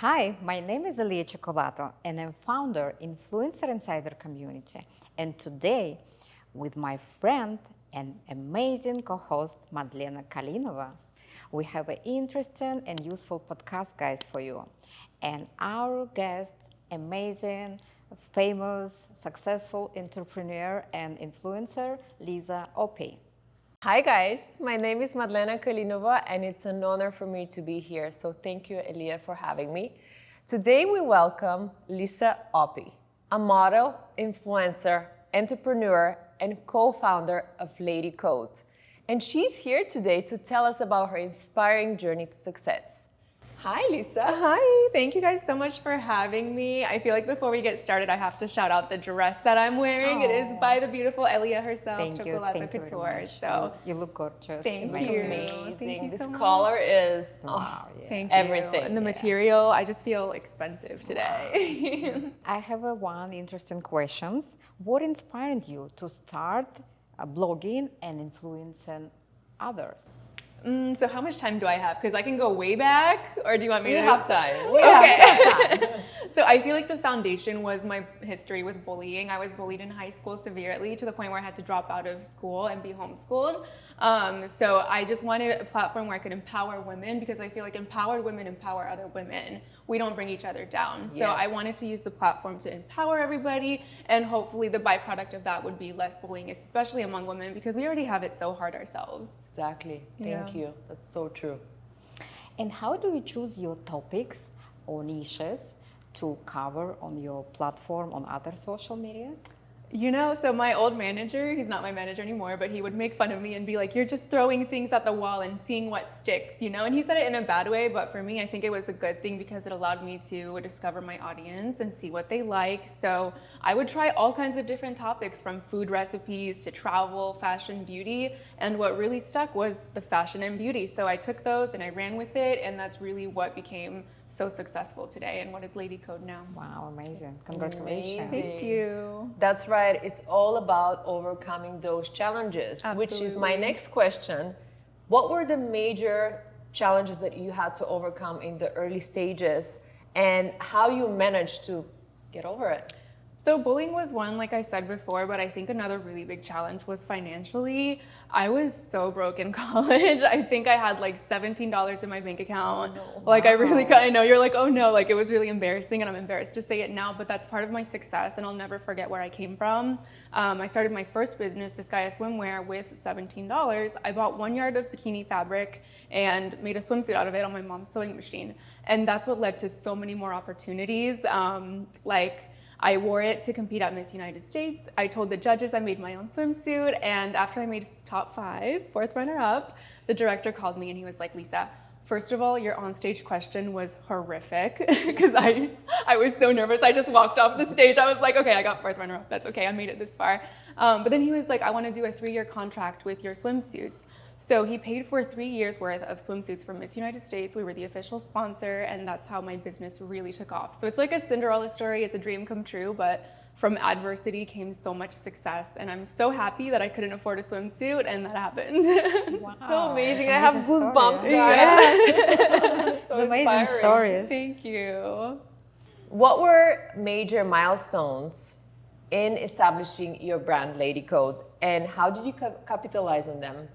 Hi, my name is Elia Cioccolato and I'm founder Influencer Insider Community. And today, with my friend and amazing co-host Madlena Kalinova, we have an interesting and useful podcast, guys, for you. And our guest, amazing, famous, successful entrepreneur and influencer, Lisa Opie. Hi guys, my name is Madlena Kalinova and it's an honor for me to be here. So thank you, Elia, for having me. Today we welcome Lisa Opie, a model, influencer, entrepreneur, and co-founder of Lady Code. And she's here today to tell us about her inspiring journey to success. Hi, Lisa. Hi, thank you guys so much for having me. I feel like before we get started, I have to shout out the dress that I'm wearing. It is by the beautiful Elia herself, Cioccolato Couture. So you look gorgeous. Thank It's you. amazing. Thank you This so much. color is Thank everything. you. And the material, I just feel expensive today. I have one interesting questions. What inspired you to start blogging and influencing others? So how much time do I have? Because I can go way back, or do you want me We to? have time. Okay. So I feel like the foundation was my history with bullying. I was bullied in high school severely to the point where I had to drop out of school and be homeschooled. So I just wanted a platform where I could empower women, because I feel like empowered women empower other women. We don't bring each other down. So I wanted to use the platform to empower everybody, and hopefully the byproduct of that would be less bullying, especially among women, because we already have it so hard ourselves. Exactly. Thank you. That's so true. And how do you choose your topics or niches to cover on your platform on other social medias? You know, so my old manager, he's not my manager anymore, but he would make fun of me and be like, you're just throwing things at the wall and seeing what sticks, you know? And he said it in a bad way, but for me, I think it was a good thing because it allowed me to discover my audience and see what they like. So I would try all kinds of different topics, from food recipes to travel, fashion, beauty. And what really stuck was the fashion and beauty. So I took those and I ran with it, and that's really what became so successful today and what is Lady Code now. Wow, amazing. Congratulations. Amazing. Thank you. That's right. It's all about overcoming those challenges, which is my next question. What were the major challenges that you had to overcome in the early stages, and how you managed to get over it? So bullying was one, like I said before, but I think another really big challenge was financially. I was so broke in college. I think I had like $17 in my bank account. Like I know, you're like, oh no, like it was really embarrassing, and I'm embarrassed to say it now, but that's part of my success, and I'll never forget where I came from. I started my first business, Vizcaya Swimwear, with $17. I bought 1 yard of bikini fabric and made a swimsuit out of it on my mom's sewing machine. And that's what led to so many more opportunities. I wore it to compete at Miss United States. I told the judges I made my own swimsuit, and after I made top 5, 4th runner-up, the director called me and he was like, Lisa, first of all, your onstage question was horrific, because I was so nervous. I just walked off the stage. I was like, okay, I got 4th runner-up. That's okay. I made it this far. But then he was like, I want to do a 3-year contract with your swimsuits. So he paid for 3 years worth of swimsuits from Miss United States. We were the official sponsor, and that's how my business really took off. So it's like a Cinderella story. It's a dream come true, but from adversity came so much success, and I'm so happy that I couldn't afford a swimsuit, and that happened. Wow. So amazing. I have goosebumps, guys. Yeah. So Amazing inspiring. stories. Thank you. What were major milestones in establishing your brand, Lady Code, and how did you capitalize on them?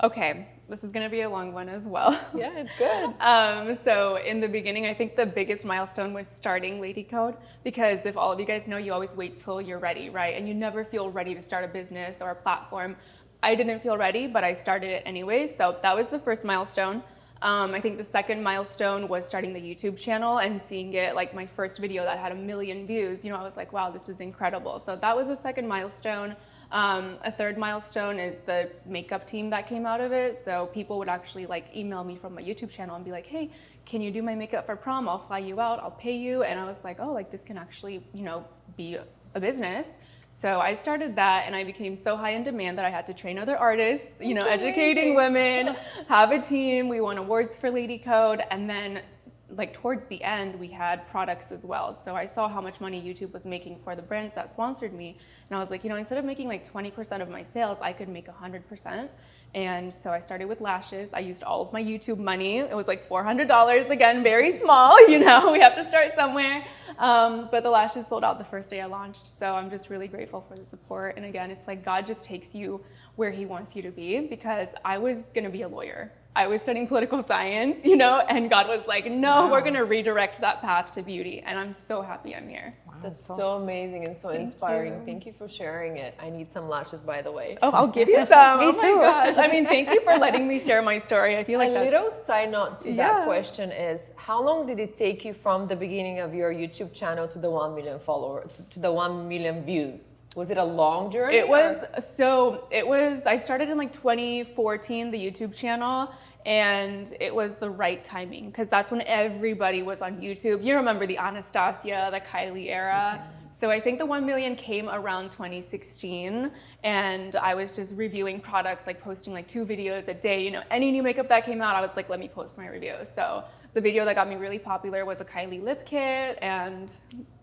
Okay, this is gonna be a long one as well. Yeah, it's good. So in the beginning, I think the biggest milestone was starting Lady Code, because if all of you guys know, you always wait till you're ready, right? And you never feel ready to start a business or a platform. I didn't feel ready, but I started it anyway. So that was the first milestone. I think the second milestone was starting the YouTube channel and seeing it, like my first video that had 1 million views. You know, I was like, wow, this is incredible. So that was the second milestone. A third milestone is the makeup team that came out of it. So people would actually like email me from my YouTube channel and be like, hey, can you do my makeup for prom? I'll fly you out, I'll pay you. And I was like, oh, like this can actually, you know, be a business. So I started that, and I became so high in demand that I had to train other artists, you know, educating women, have a team. We won awards for Lady Code. And then like towards the end, we had products as well. So I saw how much money YouTube was making for the brands that sponsored me. And I was like, instead of making like 20% of my sales, I could make 100%. And so I started with lashes. I used all of my YouTube money. It was like $400, again, very small, we have to start somewhere. But the lashes sold out the first day I launched. So I'm just really grateful for the support. And again, it's like God just takes you where he wants you to be, because I was gonna be a lawyer. I was studying political science, and God was like, no, we're gonna redirect that path to beauty. And I'm so happy I'm here. Wow, that's so amazing and so inspiring. Thank you for sharing it. I need some lashes, by the way. Oh, I'll give you some. Oh my gosh. I mean, thank you for letting me share my story. I feel like a little side note to that question is, how long did it take you from the beginning of your YouTube channel to the 1 million followers, to the 1 million views? Was it a long journey? I started in like 2014, the YouTube channel, and it was the right timing, because that's when everybody was on YouTube. You remember the Anastasia, the Kylie era. Okay. So I think the 1 million came around 2016, and I was just reviewing products, like posting like 2 videos a day. Any new makeup that came out, I was like, let me post my review. So the video that got me really popular was a Kylie lip kit, and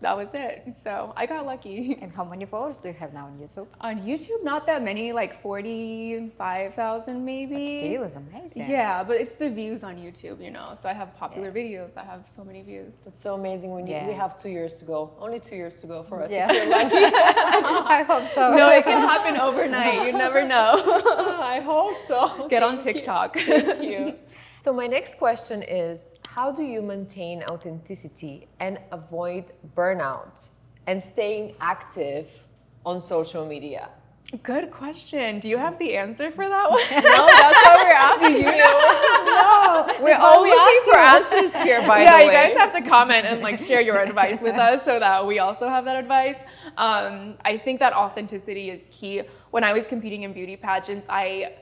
that was it. So I got lucky. And how many followers do you have now on YouTube? On YouTube, not that many, like 45,000 maybe. But still is amazing. Yeah, but it's the views on YouTube, So I have popular videos that have so many views. It's so amazing. We have 2 years to go. Only 2 years to go for us. Yeah. If you're lucky. I hope so. No, it can happen overnight. You never know. I hope so. Get on TikTok. Thank you. So my next question is, how do you maintain authenticity and avoid burnout and staying active on social media? Good question. Do you have the answer for that one? No, that's why we're asking you. No, we're all looking for answers here, by the way. Yeah, you guys have to comment and like share your advice with us so that we also have that advice. I think that authenticity is key. When I was competing in beauty pageants, I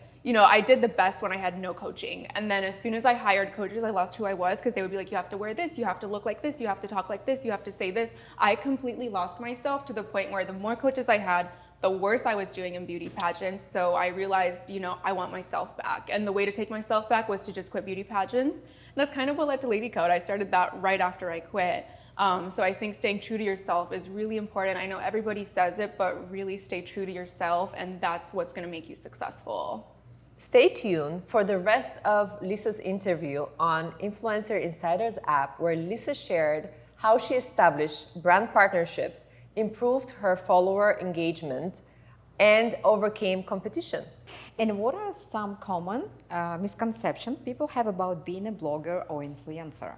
did the best when I had no coaching. And then as soon as I hired coaches, I lost who I was, because they would be like, you have to wear this, you have to look like this, you have to talk like this, you have to say this. I completely lost myself to the point where the more coaches I had, the worse I was doing in beauty pageants. So I realized, I want myself back. And the way to take myself back was to just quit beauty pageants. And that's kind of what led to Lady Code. I started that right after I quit. So I think staying true to yourself is really important. I know everybody says it, but really stay true to yourself, and that's what's gonna make you successful. Stay tuned for the rest of Lisa's interview on Influencer Insider's app, where Lisa shared how she established brand partnerships, improved her follower engagement, and overcame competition. And what are some common misconceptions people have about being a blogger or influencer?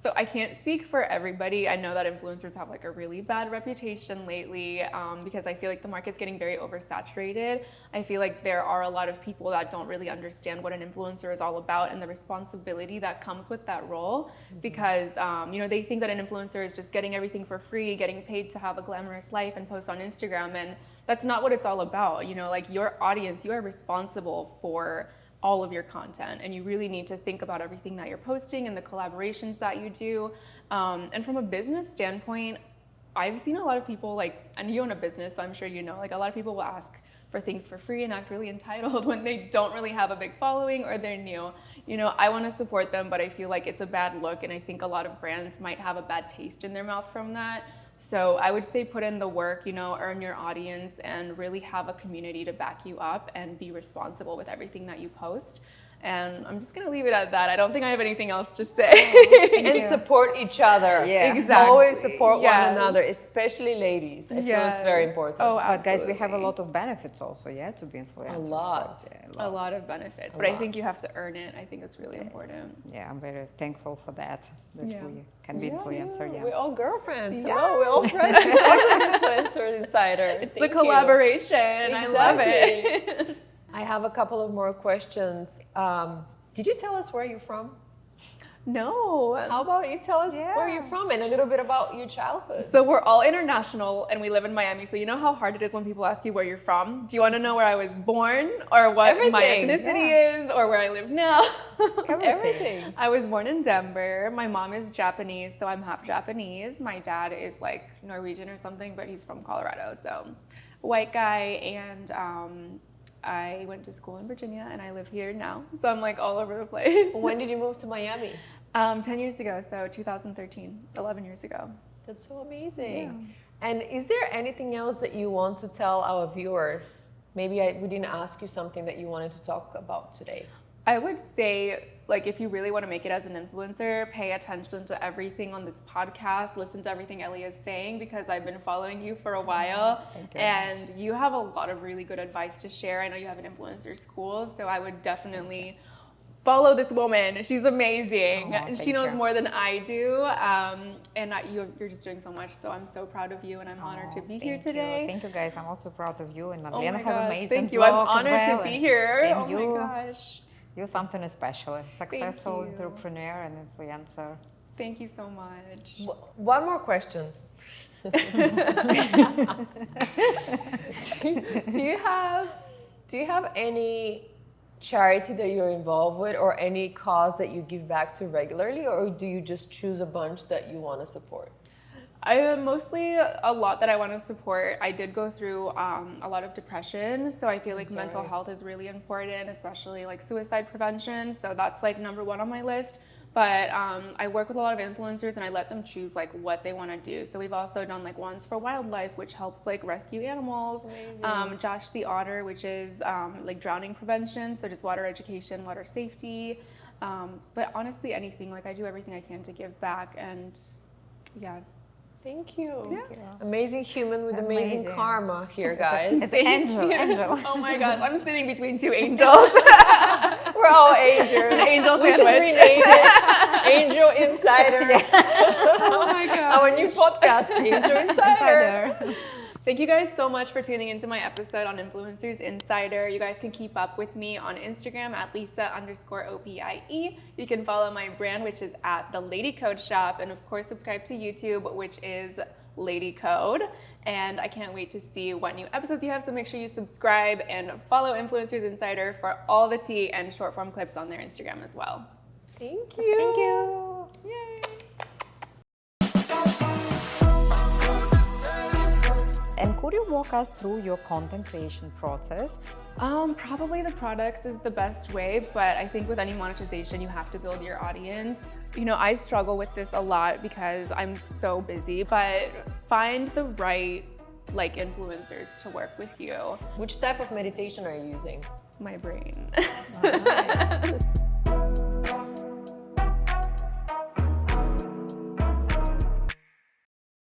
So I can't speak for everybody. I know that influencers have like a really bad reputation lately because I feel like the market's getting very oversaturated. I feel like there are a lot of people that don't really understand what an influencer is all about and the responsibility that comes with that role, because they think that an influencer is just getting everything for free, getting paid to have a glamorous life and post on Instagram, and that's not what it's all about. Like your audience, you are responsible for all of your content, and you really need to think about everything that you're posting and the collaborations that you do. And from a business standpoint, I've seen a lot of people and you own a business, so I'm sure a lot of people will ask for things for free and act really entitled when they don't really have a big following or they're new. I want to support them, but I feel like it's a bad look, and I think a lot of brands might have a bad taste in their mouth from that. So I would say put in the work, earn your audience, and really have a community to back you up and be responsible with everything that you post. And I'm just going to leave it at that. I don't think I have anything else to say. And support each other. Yeah, exactly. Always support one another, especially ladies. I feel it's very important. Oh, but guys, absolutely. we have a lot of benefits also, to be influencers. A lot. A lot of benefits. But I think you have to earn it. I think it's really important. Yeah, I'm very thankful for that we can be influencer. Yeah. We're all girlfriends. Yeah. Hello, we're all friends. Influencer Insider. It's the collaboration. Exactly. I love it. I have a couple of more questions. Did you tell us where you're from? No. How about you tell us where you're from and a little bit about your childhood? So we're all international and we live in Miami. So you know how hard it is when people ask you where you're from? Do you want to know where I was born or what my ethnicity is or where I live now? Everything. I was born in Denver. My mom is Japanese, so I'm half Japanese. My dad is like Norwegian or something, but he's from Colorado. So white guy, and I went to school in Virginia and I live here now. So I'm like all over the place. When did you move to Miami? 10 years ago, so 2013, 11 years ago. That's so amazing. And is there anything else that you want to tell our viewers? Maybe we didn't ask you something that you wanted to talk about today. I would say, like, if you really want to make it as an influencer, pay attention to everything on this podcast, listen to everything Ellie is saying, because I've been following you for a while, and you have a lot of really good advice to share. I know you have an influencer school, so I would definitely follow this woman. She's amazing. She knows more than I do, and you're just doing so much, so I'm so proud of you, and I'm honored to be here today. Thank you, guys. I'm also proud of you, and Oh Madlena my have gosh, amazing thank you. I'm blog as honored well, to be here. and Oh you, my gosh. You're something special, a successful you. entrepreneur and influencer. Thank you so much. One more question. do you have any charity that you're involved with, or any cause that you give back to regularly, or do you just choose a bunch that you want to support? I have mostly a lot that I want to support. I did go through a lot of depression, so I feel like mental health is really important, especially like suicide prevention. So that's like number 1 on my list. But I work with a lot of influencers, and I let them choose like what they want to do. So we've also done like ones for wildlife, which helps like rescue animals. Josh the Otter, which is like drowning prevention, so just water education, water safety. But honestly, anything. Like I do everything I can to give back, and yeah. Thank you. Yeah. Amazing human with amazing karma here, guys. It's Angel. Oh my gosh, I'm sitting between 2 angels. We're all angels. An angel We should sandwich. rename it Angel Insider. Oh my god. Our new podcast, Angel Insider. Thank you guys so much for tuning into my episode on Influencers Insider. You guys can keep up with me on Instagram at Lisa_OPIE. You can follow my brand, which is at The Lady Code Shop. And of course, subscribe to YouTube, which is Lady Code. And I can't wait to see what new episodes you have. So make sure you subscribe and follow Influencers Insider for all the tea and short form clips on their Instagram as well. Thank you. Thank you. Yay. And could you walk us through your content creation process? Probably the products is the best way, but I think with any monetization, you have to build your audience. You know, I struggle with this a lot because I'm so busy, but find the right like influencers to work with you. Which type of meditation are you using? My brain. Nice.